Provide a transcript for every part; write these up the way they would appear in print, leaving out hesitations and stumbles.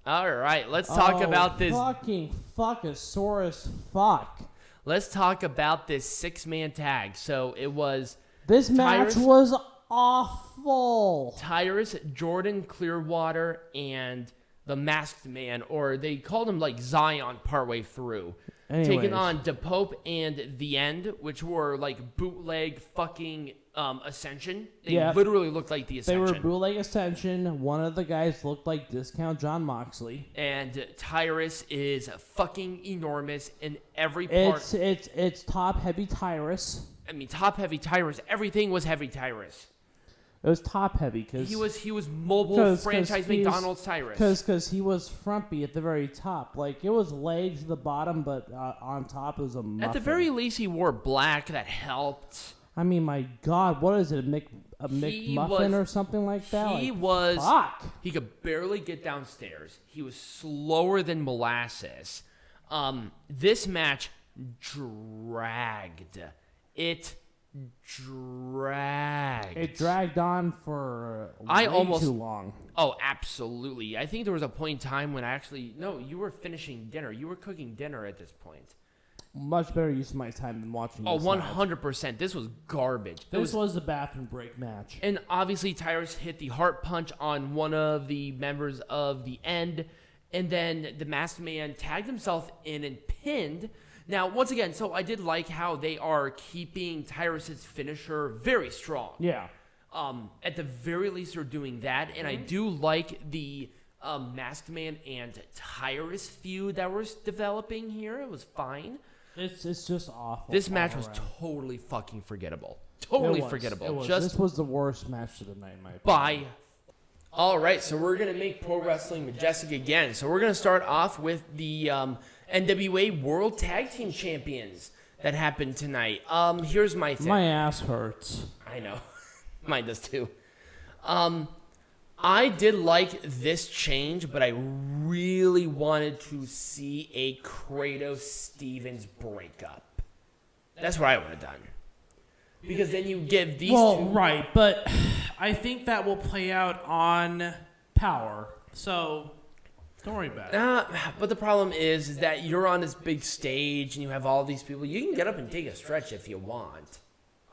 All right, let's talk about this. Fucking fuckosaurus fuck. Let's talk about this 6-man tag. So it was This match was awful. Tyrus, Jordan, Clearwater, and the Masked Man, or they called him like Zion partway through. Anyways. Taking on DePope and The End, which were like bootleg fucking Ascension. They literally looked like the Ascension. They were bootleg Ascension. One of the guys looked like Discount John Moxley. And Tyrus is fucking enormous in every part. It's top heavy Tyrus. I mean, top heavy Tyrus. Everything was heavy Tyrus. It was top heavy because he was mobile franchise McDonald's Tyrus. Because he was frumpy at the very top. Like it was legs at the bottom, but on top it was a muffin. At the very least, he wore black. That helped. I mean, my God, what is it? A McMuffin or something like that? Fuck. He could barely get downstairs. He was slower than molasses. This match dragged. It dragged on for way too long. Oh, absolutely. I think there was a point in time when you were finishing dinner. You were cooking dinner at this point. Much better use of my time than watching this 100%. match. This was garbage. This was a bathroom break match. And obviously, Tyrus hit the heart punch on one of the members of The End. And then the Masked Man tagged himself in and pinned. Now, once again, so I did like how they are keeping Tyrus's finisher very strong. Yeah. At the very least, they're doing that. And I do like the Masked Man and Tyrus feud that was developing here. It was fine. It's just awful. This match was totally fucking forgettable. Totally forgettable. It was. This was the worst match of the night, in my opinion. All right, so we're going to make Pro Wrestling Majestic again. So we're going to start off with the NWA World Tag Team Champions that happened tonight. Here's my thing. My ass hurts. I know. Mine does too. I did like this change, but I really wanted to see a Kratos-Stevens breakup. That's what I would have done. Because then you give these two... Well, right, but I think that will play out on Power, so don't worry about it. But the problem is that you're on this big stage and you have all these people. You can get up and take a stretch if you want.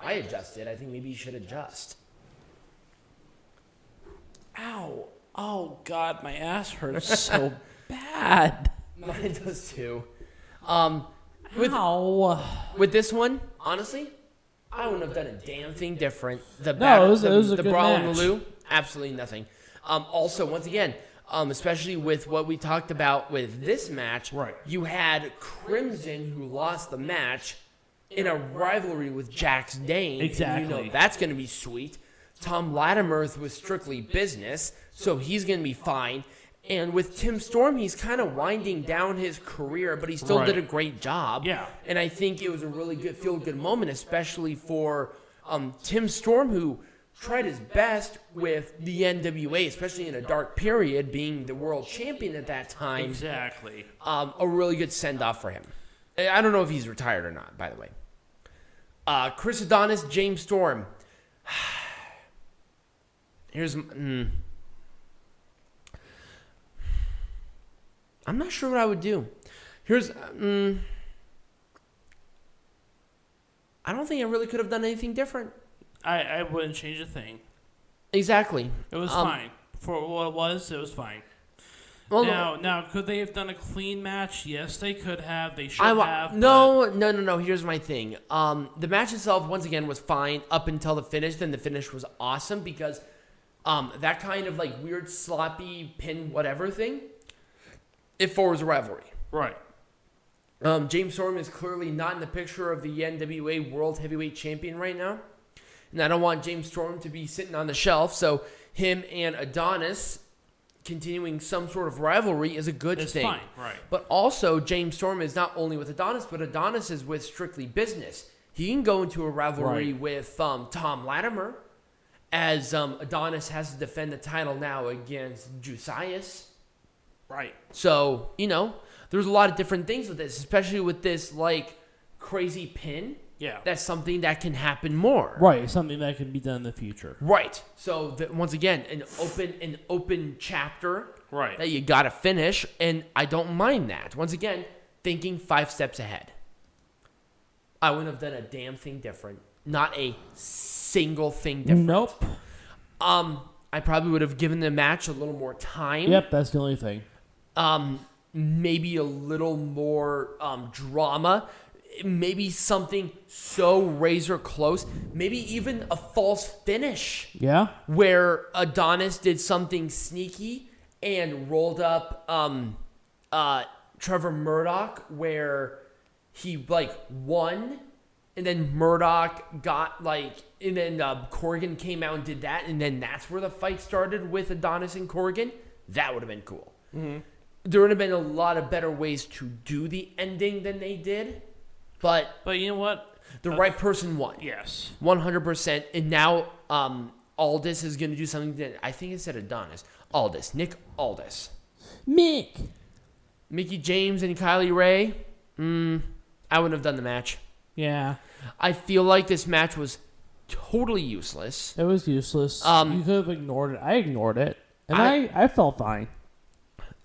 I adjusted. I think maybe you should adjust. Ow. Oh, God, my ass hurts so bad. Mine does too. With this one, honestly, I wouldn't have done a damn thing different. It was a good Brawl match. and the Lou, absolutely nothing. Also, once again, especially with what we talked about with this match, right. You had Crimson, who lost the match, in a rivalry with Jax Dane. Exactly. You know that's going to be sweet. Thom Latimer was strictly business, so he's going to be fine. And with Tim Storm, he's kind of winding down his career, but he still did a great job. Yeah. And I think it was a really good feel-good moment, especially for Tim Storm, who tried his best with the NWA, especially in a dark period, being the world champion at that time. Exactly. A really good send-off for him. I don't know if he's retired or not, by the way. Chris Adonis, James Storm. Here's... I'm not sure what I would do. Here's... I don't think I really could have done anything different. I wouldn't change a thing. Exactly. It was fine. For what it was fine. Well, now, could they have done a clean match? Yes, they could have. They should have. No. Here's my thing. The match itself, once again, was fine up until the finish. Then the finish was awesome because that kind of like weird sloppy pin whatever thing, it forwards a rivalry. Right. James Storm is clearly not in the picture of the NWA World Heavyweight Champion right now. And I don't want James Storm to be sitting on the shelf. So him and Adonis continuing some sort of rivalry is a good thing. It's fine, right. But also, James Storm is not only with Adonis, but Adonis is with Strictly Business. He can go into a rivalry with Thom Latimer, as Adonis has to defend the title now against Jusias. Right. So, there's a lot of different things with this, especially with this, like, crazy pin. Yeah. That's something that can happen more. Right, something that can be done in the future. Right. So once again, an open chapter Right. that you got to finish, and I don't mind that. Once again, thinking 5 steps ahead. I wouldn't have done a damn thing different. Not a single thing different. Nope. I probably would have given the match a little more time. Yep, that's the only thing. Maybe a little more drama. Maybe something so razor close. Maybe even a false finish. Yeah? Where Adonis did something sneaky and rolled up Trevor Murdoch, where he won, and then Murdoch got and then Corgan came out and did that, and then that's where the fight started with Adonis and Corgan. That would have been cool. Mm-hmm. There would have been a lot of better ways to do the ending than they did, but you know what? The right person won. Yes. 100%. And now Aldis is going to do something that I think it said Adonis. Nick Aldis. Mickie James and Kylie Ray. I wouldn't have done the match. Yeah. I feel like this match was totally useless. It was useless. You could have ignored it. I ignored it. And I felt fine.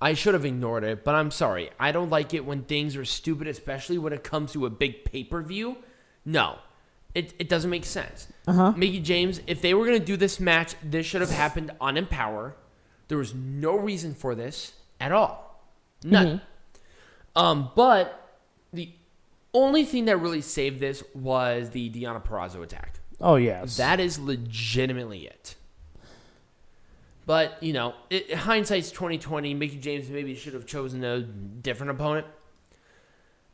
I should have ignored it, but I'm sorry. I don't like it when things are stupid, especially when it comes to a big pay-per-view. No. It doesn't make sense. Mickie James, if they were going to do this match, this should have happened on Empower. There was no reason for this at all. None. But the only thing that really saved this was the Deonna Purrazzo attack. Oh, yes. That is legitimately it. But, hindsight's 2020. Mickie James maybe should have chosen a different opponent.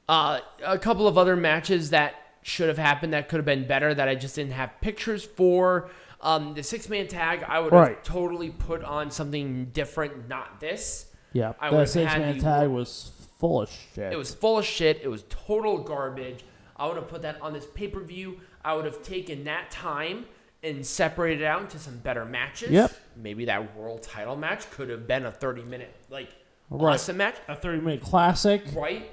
A couple of other matches that should have happened that could have been better that I just didn't have pictures for. The 6-man tag, I would have totally put on something different, not this. Yeah, the 6-man tag was full of shit. It was full of shit. It was total garbage. I would have put that on this pay-per-view. I would have taken that time and separated it out into some better matches. Yep. Maybe that world title match could have been a 30-minute, awesome match. A 30-minute classic. Right.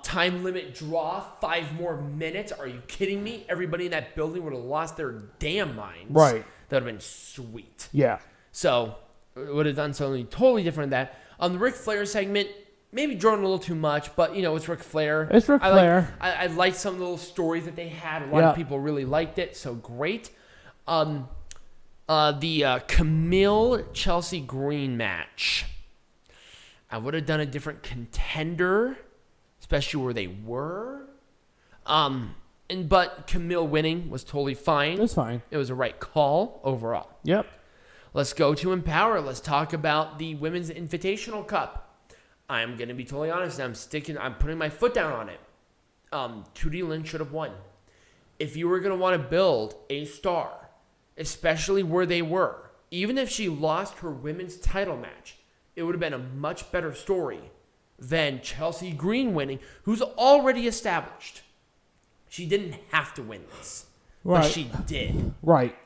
Time limit draw, 5 more minutes. Are you kidding me? Everybody in that building would have lost their damn minds. Right. That would have been sweet. Yeah. So, would have done something totally different than that. The Ric Flair segment, maybe drawn a little too much, but, it's Ric Flair. It's Ric Flair. I liked some of the little stories that they had. A lot of people really liked it, so great. The Kamille Chelsea Green match. I would have done a different contender, especially where they were. But Kamille winning was totally fine. It was fine. It was a right call overall. Yep. Let's go to Empower. Let's talk about the Women's Invitational Cup. I'm going to be totally honest. I'm putting my foot down on it. Tootie Lynn should have won. If you were going to want to build a star, especially where they were, even if she lost her women's title match, it would have been a much better story than Chelsea Green winning, who's already established. She didn't have to win this, but she did. Right.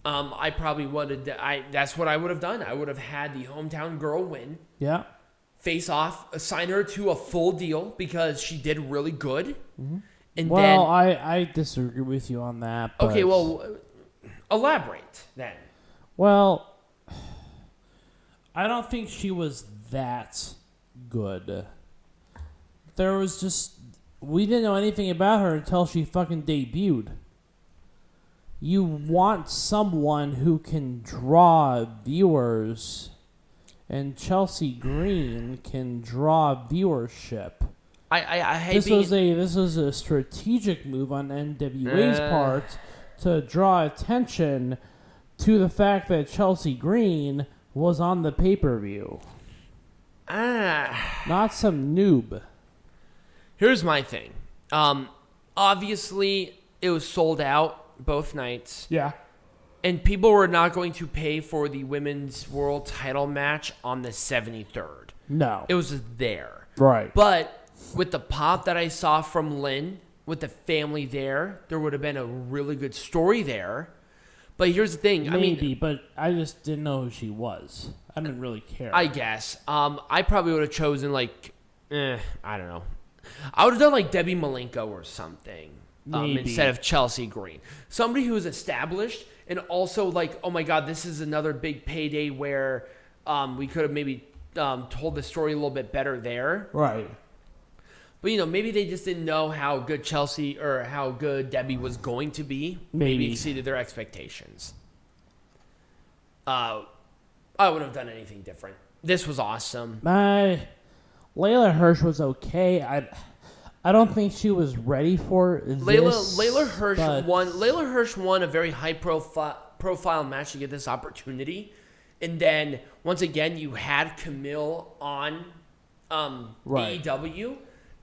I probably wanted. That's what I would have done. I would have had the hometown girl win. Yeah. Face off, assign her to a full deal because she did really good. Mm-hmm. And then I disagree with you on that. But okay, well, elaborate then. Well, I don't think she was that good. There was just... We didn't know anything about her until she fucking debuted. You want someone who can draw viewers, and Chelsea Green can draw viewership. I hate this was a strategic move on NWA's part to draw attention to the fact that Chelsea Green was on the pay-per-view. Not some noob. Here's my thing. Obviously, it was sold out both nights. Yeah. And people were not going to pay for the women's world title match on the 73rd. No. It was there. Right. But with the pop that I saw from Lynn, with the family there would have been a really good story there. But here's the thing. Maybe, but I just didn't know who she was. I didn't really care. I guess. I probably would have chosen, I don't know. I would have done, Debbie Malenko or something. instead of Chelsea Green. Somebody who's established and also like, oh my God, this is another big payday where we could have maybe told the story a little bit better there. Right. But, maybe they just didn't know how good Chelsea or how good Debbie was going to be. Maybe exceeded their expectations. I wouldn't have done anything different. This was awesome. Layla Hirsch was okay. I don't think she was ready for this. Layla Hirsch won a very high profile match to get this opportunity. And then, once again, you had Kamille on AEW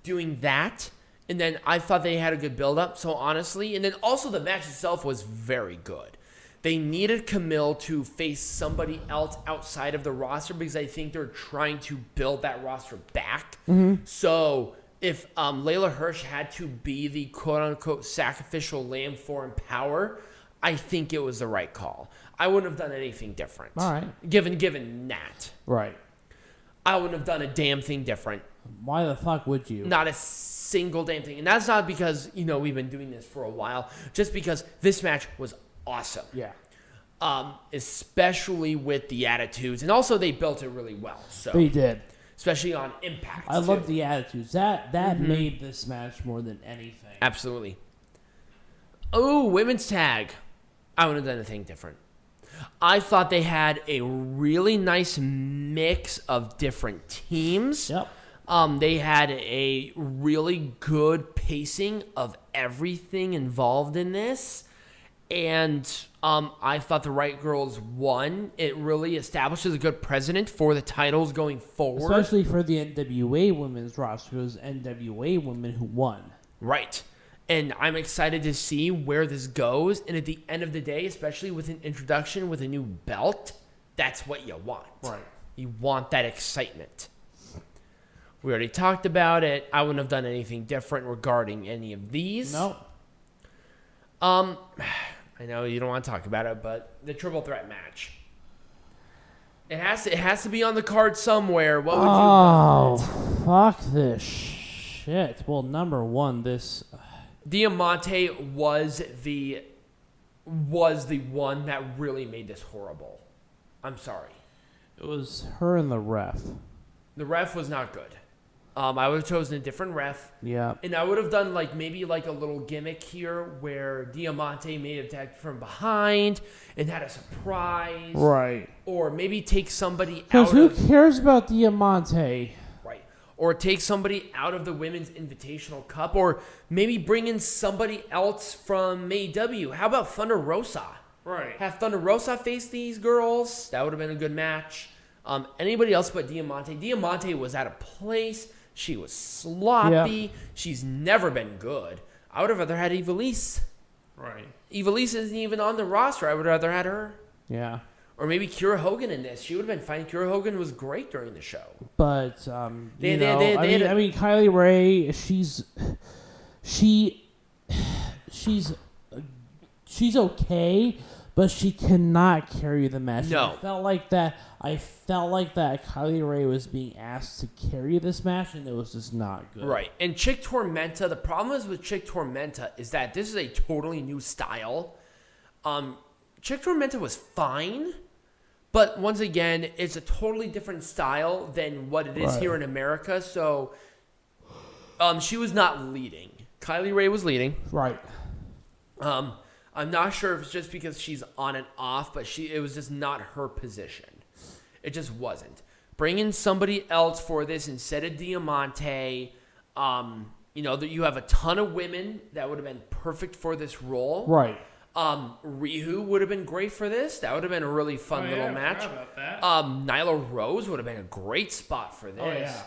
doing that. And then I thought they had a good build-up, so honestly. And then also the match itself was very good. They needed Kamille to face somebody else outside of the roster because I think they're trying to build that roster back. Mm-hmm. So if Layla Hirsch had to be the quote-unquote sacrificial lamb for Empower, I think it was the right call. I wouldn't have done anything different. All right. Given that. Right. I wouldn't have done a damn thing different. Why the fuck would you? Not a single damn thing. And that's not because, we've been doing this for a while. Just because this match was awesome. Yeah. Especially with the attitudes. And also they built it really well. So they did. Especially on Impact. I love the attitudes. That made this match more than anything. Absolutely. Oh, women's tag. I wouldn't have done anything different. I thought they had a really nice mix of different teams. Yep. They had a really good pacing of everything involved in this. And I thought the right girls won. It really establishes a good precedent for the titles going forward. Especially for the NWA women's roster. It was NWA women who won. Right. And I'm excited to see where this goes. And at the end of the day, especially with an introduction with a new belt, that's what you want. Right. You want that excitement. We already talked about it. I wouldn't have done anything different regarding any of these. No. I know you don't want to talk about it, but the triple threat match. It has to be on the card somewhere. What would you have done? Fuck this shit. Well, number one, this Diamante was the one that really made this horrible. I'm sorry. It was her and the ref. The ref was not good. I would have chosen a different ref. Yeah. And I would have done maybe a little gimmick here where Diamante may have attacked from behind and had a surprise. Right. Or maybe take somebody out of... Because who cares about Diamante? Right. Or take somebody out of the Women's Invitational Cup. Or maybe bring in somebody else from AEW. How about Thunder Rosa? Right. Have Thunder Rosa face these girls. That would have been a good match. Anybody else but Diamante. Diamante was out of place. She was sloppy. Yeah. She's never been good. I would have rather had Ivelisse. Right. Ivelisse isn't even on the roster. I would rather had her. Yeah. Or maybe Kira Hogan in this. She would have been fine. Kira Hogan was great during the show. But I mean, Kylie Ray, she's okay, but she cannot carry the match. No. I felt like that Kylie Ray was being asked to carry this match, and it was just not good. Right. And Chick Tormenta, the problem is with Chick Tormenta is that this is a totally new style. Chick Tormenta was fine, but once again, it's a totally different style than what it is here in America. So she was not leading. Kylie Ray was leading. Right. I'm not sure if it's just because she's on and off, but it was just not her position. It just wasn't. Bring in somebody else for this instead of Diamante. You have a ton of women that would have been perfect for this role. Right. Rihu would have been great for this. That would have been a really fun little match. I forgot about that. Nyla Rose would have been a great spot for this. Oh, yeah.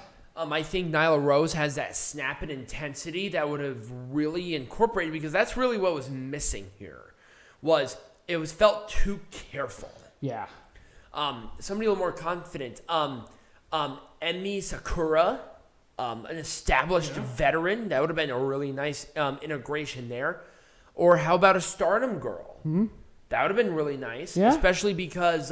I think Nyla Rose has that snap and intensity that would have really incorporated, because that's really what was missing here. It was felt too careful. Yeah. Somebody a little more confident. Emi Sakura, an established veteran. That would have been a really nice integration there. Or how about a Stardom girl? Mm-hmm. That would have been really nice, especially because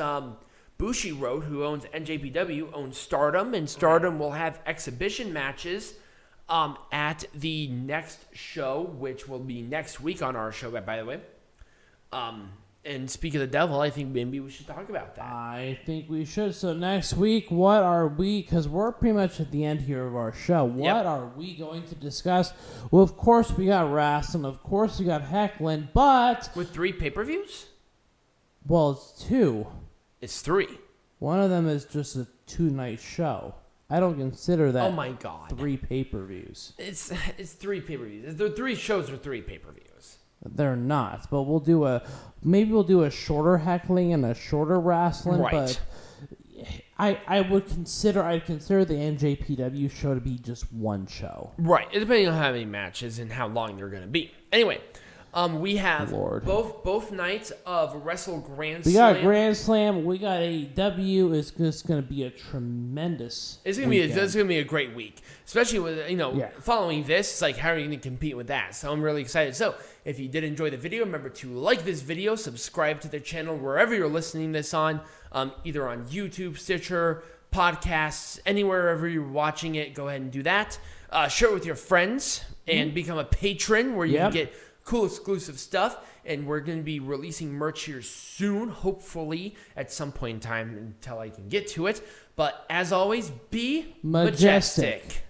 Bushiroad, who owns NJPW, owns Stardom, and Stardom will have exhibition matches at the next show, which will be next week on our show, by the way. And speak of the devil, I think maybe we should talk about that. I think we should. So next week, what are we, because we're pretty much at the end here of our show, what are we going to discuss? Well, of course, we got wrestling. Of course, we got heckling, but... With 3 pay-per-views? Well, it's 2. It's 3. One of them is just a 2-night show. I don't consider that Oh my God. 3 pay-per-views. It's 3 pay-per-views. The 3 shows are 3 pay-per-views. They're not, but we'll do a shorter heckling and a shorter wrestling. Right. But I'd consider the NJPW show to be just one show. Right, depending on how many matches and how long they're going to be. Anyway, we have both nights of Wrestle Grand Slam. We got Grand Slam. We got AEW. It's just going to be a tremendous. It's going to be a great week, especially with following this. It's like, how are you going to compete with that? So I'm really excited. So if you did enjoy the video, remember to like this video, subscribe to the channel wherever you're listening this on, either on YouTube, Stitcher, podcasts, anywhere you're watching it. Go ahead and do that. Share it with your friends and become a patron where you can get cool exclusive stuff. And we're going to be releasing merch here soon, hopefully at some point in time until I can get to it. But as always, be majestic.